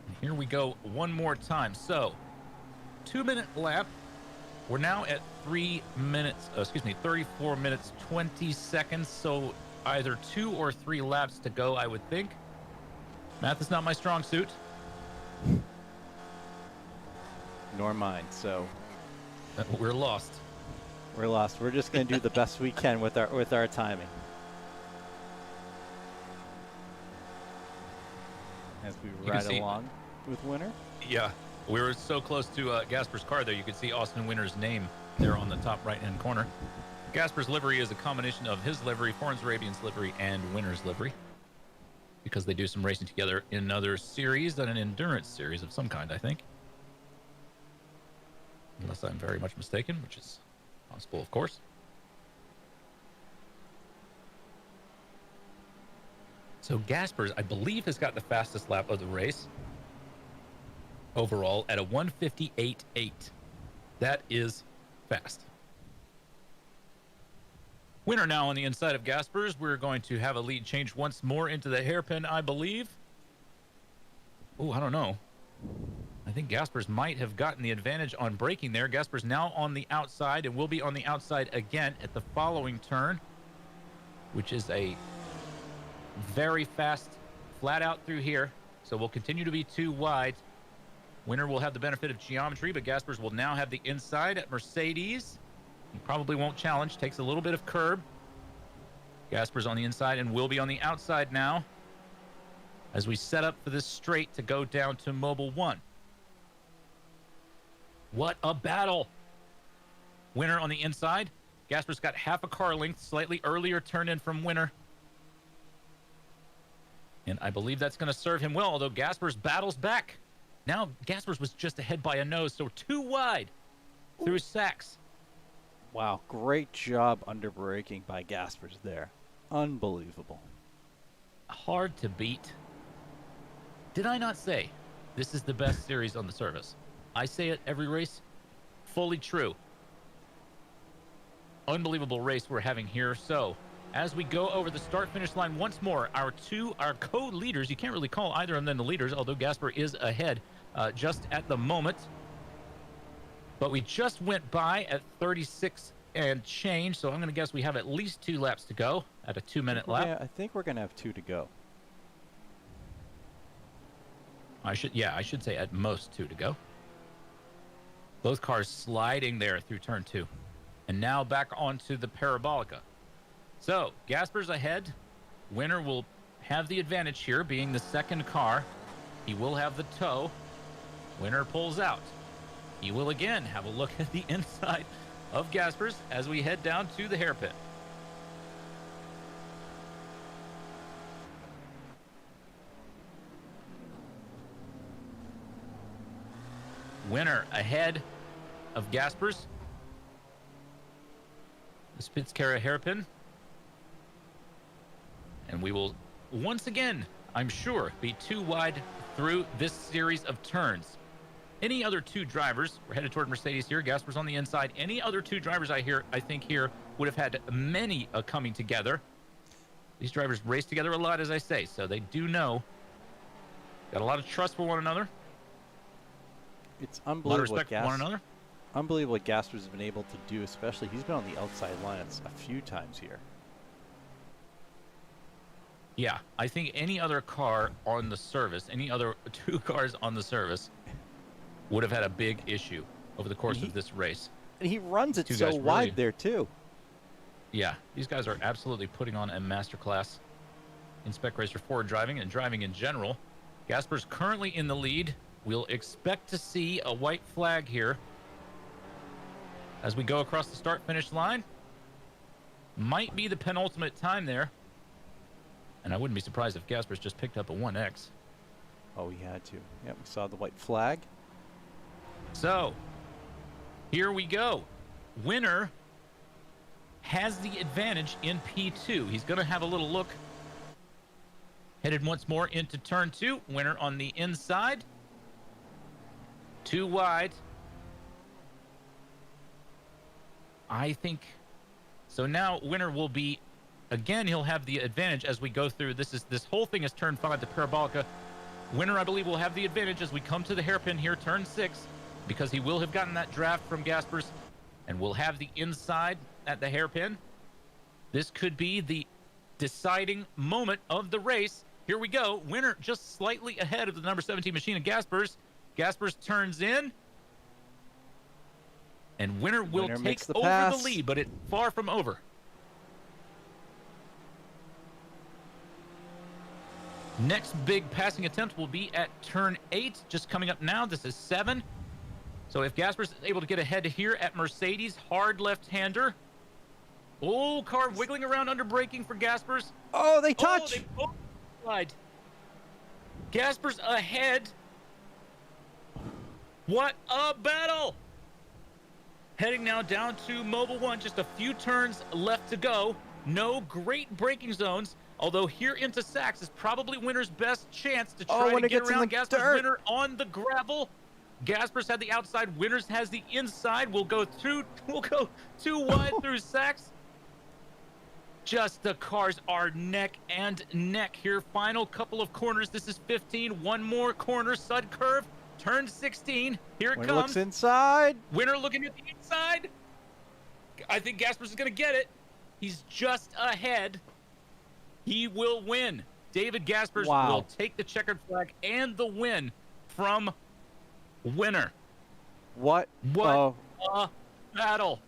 And here we go one more time. So, 2-minute lap. We're now at 34 minutes, 20 seconds. So either 2 or 3 laps to go, I would think. Math is not my strong suit. Nor mine, so We're lost. we're lost. We're just going to do the best we can with our timing. As we can ride see- along with winner. Yeah. We were so close to Gasper's car there, you could see Austin Winner's name there on the top right-hand corner. Gasper's livery is a combination of his livery, Forns Arabian's livery, and Winner's livery, because they do some racing together in another series, an endurance series of some kind, I think. Unless I'm very much mistaken, which is possible, of course. So Gasper's, I believe, has got the fastest lap of the race overall at a 1:58.8. That is fast. Winner now on the inside of Gasper's. We're going to have a lead change once more into the hairpin, I believe. Oh, I don't know. I think Gasper's might have gotten the advantage on braking there. Gasper's now on the outside and will be on the outside again at the following turn, which is a very fast flat out through here. So we'll continue to be too wide. Winner will have the benefit of geometry, but Gasper's will now have the inside at Mercedes. He probably won't challenge. Takes a little bit of curb. Gasper's on the inside and will be on the outside now as we set up for this straight to go down to Mobile 1. What a battle. Winner on the inside. Gasper's got half a car length, slightly earlier turn in from Winner. And I believe that's going to serve him well, although Gasper's battles back. Now Gasper's was just ahead by a nose, so too wide through Sachs. Wow, great job under braking by Gasper's there. Unbelievable. Hard to beat. Did I not say this is the best series on the service? I say it every race. Fully true. Unbelievable race we're having here. So as we go over the start-finish line once more, our co-leaders, you can't really call either of them the leaders, although Gasper is ahead just at the moment. But we just went by at 36 and change, so I'm going to guess we have at least 2 laps to go at a 2-minute lap. Yeah, I think we're going to have 2 to go. I should say at most 2 to go. Both cars sliding there through turn 2. And now back onto the Parabolica. So, Gasper's ahead. Winner will have the advantage here, being the second car. He will have the tow. Winner pulls out. He will again have a look at the inside of Gasper's as we head down to the hairpin. Winner ahead of Gasper's. The Spitzkara hairpin. And we will once again, I'm sure, be too wide through this series of turns. Any other 2 drivers, we're headed toward Mercedes here, Gasper's on the inside. Any other 2 drivers I think here would have had many coming together. These drivers race together a lot, as I say, so they do know. Got a lot of trust for one another. It's A lot of unbelievable respect for one another. unbelievable what Gasper's has been able to do, especially he's been on the outside lines a few times here. Yeah, I think any other car on the service, any other 2 cars on the service would have had a big issue over the course of this race. And he runs it 2 so guys wide really- there, too. Yeah, these guys are absolutely putting on a masterclass in Spec Racer 4 driving and driving in general. Gasper's currently in the lead. We'll expect to see a white flag here as we go across the start-finish line. Might be the penultimate time there. And I wouldn't be surprised if Gasper's just picked up a 1X. Oh, he had to. Yep, we saw the white flag. So, here we go. Winner has the advantage in P2. He's going to have a little look. Headed once more into turn 2. Winner on the inside. 2 wide. I think. So now Winner will be, again, he'll have the advantage as we go through. This whole thing is turn 5, the Parabolica. Winner, I believe, will have the advantage as we come to the hairpin here, turn 6, because he will have gotten that draft from Gasper's and will have the inside at the hairpin. This could be the deciding moment of the race. Here we go. Winner just slightly ahead of the number 17 machine of Gasper's. Gasper's turns in. And Winner will take over pass. the lead, but it's far from over. Next big passing attempt will be at turn 8, just coming up now. This is 7. So if Gasper's able to get ahead here at Mercedes, hard left-hander. Oh, car wiggling around under braking for Gasper's. Oh, they Oh, touch. they both slide. Gasper's ahead. What a battle! Heading now down to Mobile 1, just a few turns left to go. No great braking zones, although here into Sachs is probably Winner's best chance to try when to it get gets in around the Gasper's dirt. Winner on the gravel. Gasper's had the outside, Winner's has the inside. We'll go too wide through Sachs. Just the cars are neck and neck here. Final couple of corners. This is 15. One more corner, sud curve. Turn 16. Here it When comes. it looks inside. Winner looking at the inside. I think Gasper's is going to get it. He's just ahead. He will win. David Gaspers will take the checkered flag and the win from Winner. What? What a battle.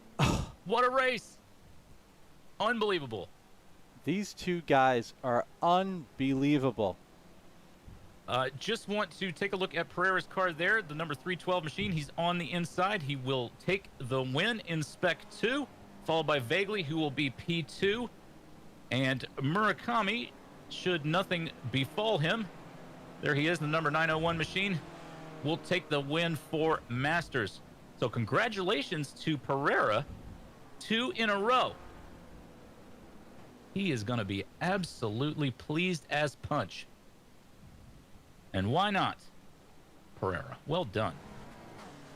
What a race. Unbelievable. These two guys are unbelievable. Just want to take a look at Pereira's car there, the number 312 machine. He's on the inside. He will take the win in Spec 2, followed by Vaguely, who will be P2. And Murakami, should nothing befall him, there he is, the number 901 machine, will take the win for Masters. So congratulations to Pereira, 2 in a row. He is going to be absolutely pleased as punch. And why not, Pereira? Well done.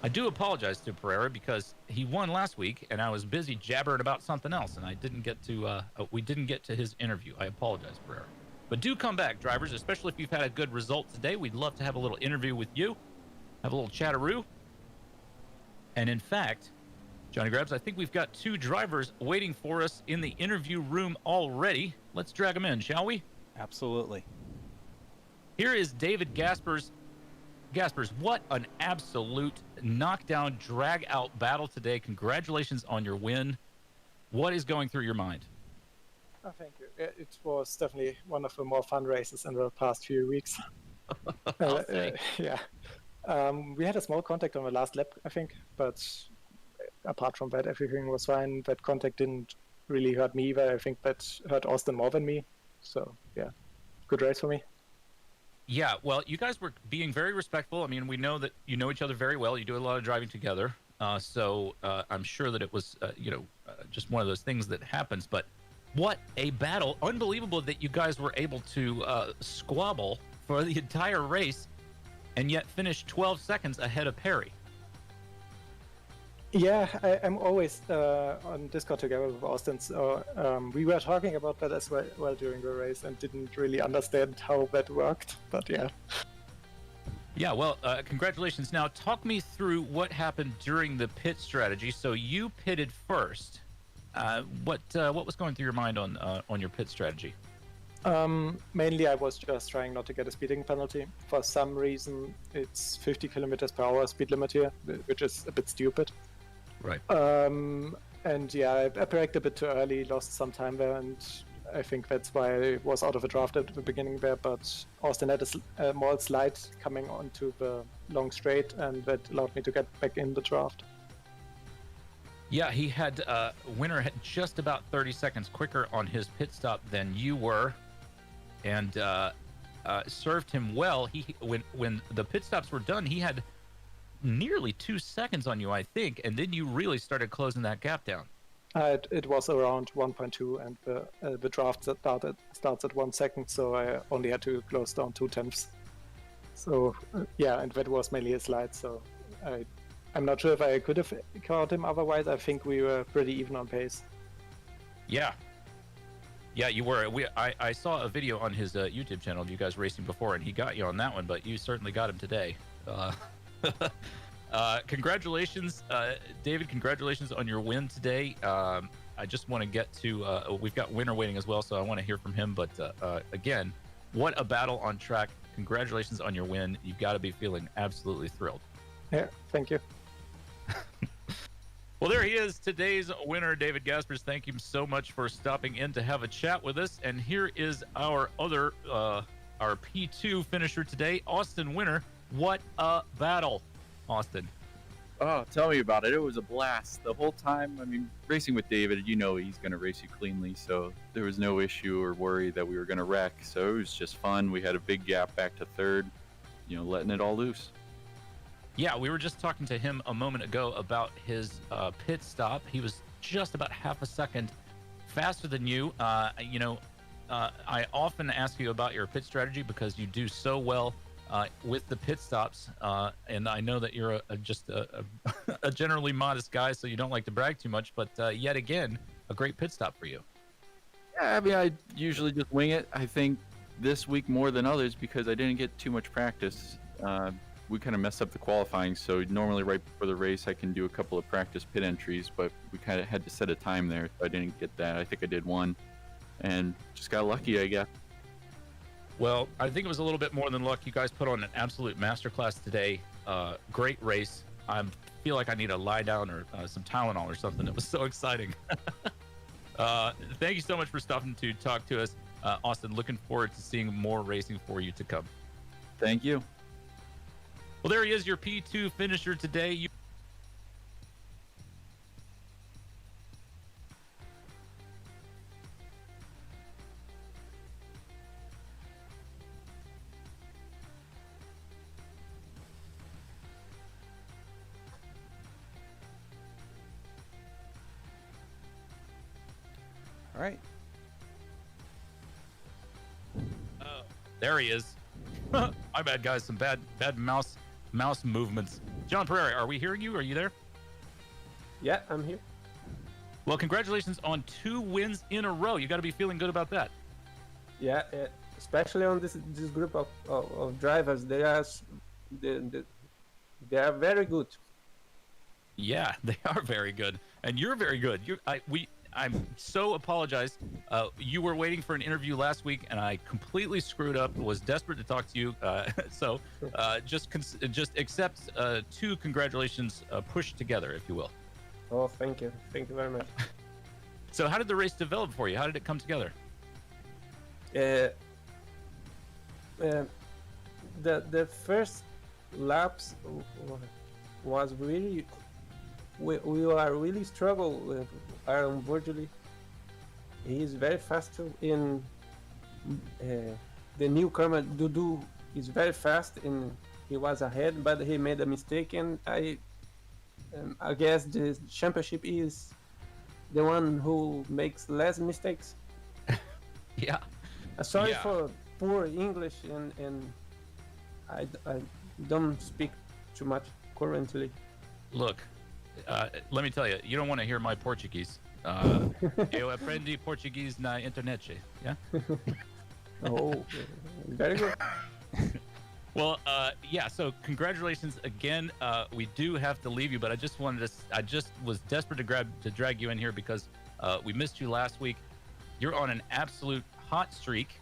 I do apologize to Pereira because he won last week, and I was busy jabbering about something else, and I didn't get to. We didn't get to his interview. I apologize, Pereira. But do come back, drivers, especially if you've had a good result today. We'd love to have a little interview with you, have a little chatteroo. And in fact, Johnny Grabs, I think we've got 2 drivers waiting for us in the interview room already. Let's drag them in, shall we? Absolutely. Here is David Gaspers. Gaspers, what an absolute knockdown, drag-out battle today. Congratulations on your win. What is going through your mind? Oh, thank you. It was definitely one of the more fun races in the past few weeks. Yeah. We had a small contact on the last lap, I think, but apart from that, everything was fine. That contact didn't really hurt me either. I think that hurt Austin more than me. So, yeah, good race for me. Yeah, well, you guys were being very respectful. I mean, we know that you know each other very well. You do a lot of driving together. So I'm sure that it was, just one of those things that happens. But what a battle. Unbelievable that you guys were able to squabble for the entire race and yet finish 12 seconds ahead of Perry. Yeah, I'm always on Discord together with Austin, so we were talking about that as well during the race and didn't really understand how that worked, but yeah. Yeah, well, congratulations. Now, talk me through what happened during the pit strategy. So you pitted first. What was going through your mind on your pit strategy? Mainly I was just trying not to get a speeding penalty. For some reason, it's 50 kilometers per hour speed limit here, which is a bit stupid. Right. And yeah, I braked a bit too early, lost some time there, and I think that's why I was out of the draft at the beginning there, but Austin had a small slide coming onto the long straight, and that allowed me to get back in the draft. Yeah, he had, Winner had just about 30 seconds quicker on his pit stop than you were, and served him well. When the pit stops were done, he had nearly 2 seconds on you, I think, and then you really started closing that gap down. It was around 1.2, and the draft starts at 1 second, so I only had to close down 0.2. So yeah, and that was mainly a slide. So I'm not sure if I could have caught him otherwise. I think we were pretty even on pace. Yeah, you were. I saw a video on his YouTube channel of you guys racing before, and he got you on that one, but you certainly got him today. Congratulations, David. Congratulations on your win today. I just want to get to, we've got Winner waiting as well, so I want to hear from him. But again, what a battle on track. Congratulations on your win. You've got to be feeling absolutely thrilled. Yeah, thank you. Well, there he is, today's winner, David Gaspers. Thank you so much for stopping in to have a chat with us. And here is our other, our P2 finisher today, Austin Winner. What a battle, Austin. Oh, tell me about it. It was a blast the whole time. I mean, racing with David, you know he's going to race you cleanly, so there was no issue or worry that we were going to wreck. So it was just fun. We had a big gap back to third, letting it all loose. Yeah, we were just talking to him a moment ago about his pit stop. He was just about half a second faster than you. I often ask you about your pit strategy because you do so well with the pit stops, and I know that you're just a generally modest guy, so you don't like to brag too much, but yet again, a great pit stop for you. Yeah, I mean, I usually just wing it. I think this week more than others because I didn't get too much practice. We kind of messed up the qualifying, so normally right before the race I can do a couple of practice pit entries, but we kind of had to set a time there, so I didn't get that. I think I did one, and just got lucky, I guess. Well, I think it was a little bit more than luck. You guys put on an absolute masterclass today. Great race. I feel like I need to lie down or some Tylenol or something. It was so exciting. Thank you so much for stopping to talk to us. Austin, looking forward to seeing more racing for you to come. Thank you. Well, there he is, your P2 finisher today. All right. There he is. My bad, guys. Some bad mouse movements. John Pereira, are we hearing you? Are you there? Yeah, I'm here. Well, congratulations on 2 wins in a row. You got to be feeling good about that. Yeah, especially on this group of drivers. They are very good. Yeah, they are very good, and you're very good. I'm so apologize. You were waiting for an interview last week, and I completely screwed up. Was desperate to talk to you, so just accept 2 congratulations pushed together, if you will. Oh, thank you very much. So, how did the race develop for you? How did it come together? The first laps was really. We are really struggle with Aaron Borgeli. He is very fast in the newcomer Dudu is very fast and he was ahead, but he made a mistake, and I guess the championship is the one who makes less mistakes. Yeah. Sorry for poor English, and I don't speak too much currently. Look, let me tell you, you don't want to hear my Portuguese. Eu aprendi Português na internet. Yeah. Oh, very good. Well, yeah. So congratulations again. We do have to leave you, but I just was desperate to drag you in here because we missed you last week. You're on an absolute hot streak,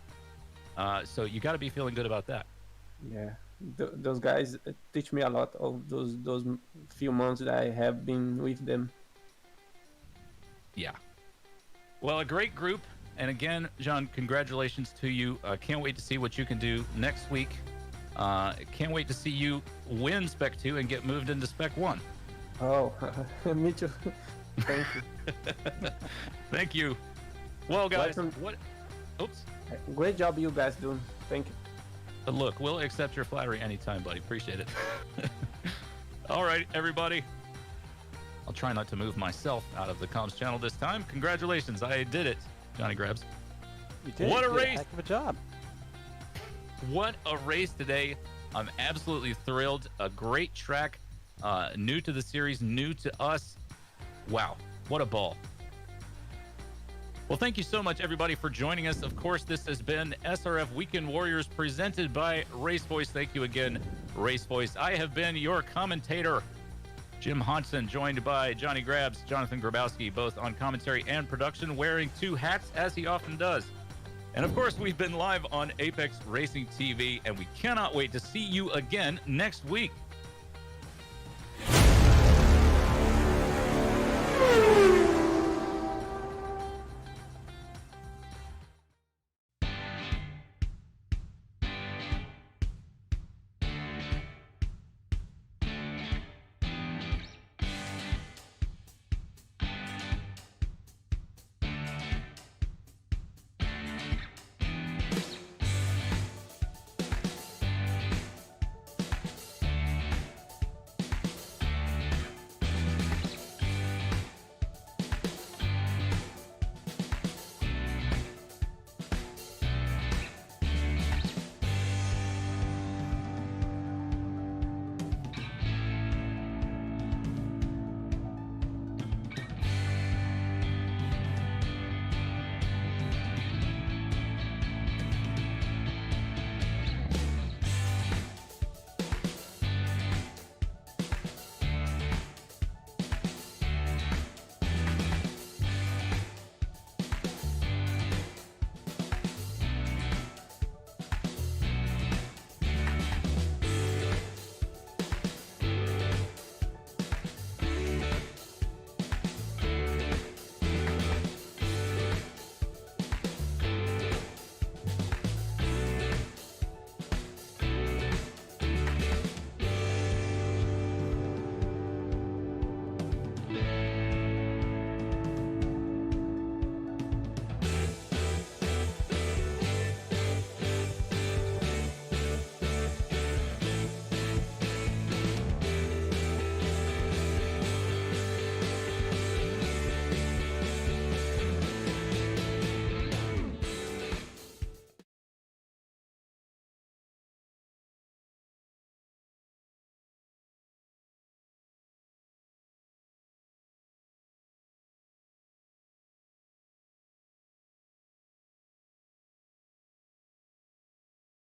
so you got to be feeling good about that. Yeah, those guys teach me a lot of those few months that I have been with them. Yeah. Well, a great group, and again, John, congratulations to you. Can't wait to see what you can do next week. Can't wait to see you win Spec 2 and get moved into Spec 1. Oh, me too. Thank you. Thank you. Well, guys, Welcome. Oops. Great job you guys doing. Thank you. Look, we'll accept your flattery anytime, buddy. Appreciate it. All right, everybody. I'll try not to move myself out of the comms channel this time. Congratulations, I did it, Johnny Grabs. You did. What a You did race. Heck of a job. What a race today. I'm absolutely thrilled. A great track, new to the series, new to us. Wow, what a ball. Well, thank you so much, everybody, for joining us. Of course, this has been SRF Weekend Warriors presented by RaceVoice. Thank you again, RaceVoice. I have been your commentator, Jim Honson, joined by Johnny Grabs, Jonathan Grabowski, both on commentary and production, wearing 2 hats, as he often does. And of course, we've been live on Apex Racing TV, and we cannot wait to see you again next week.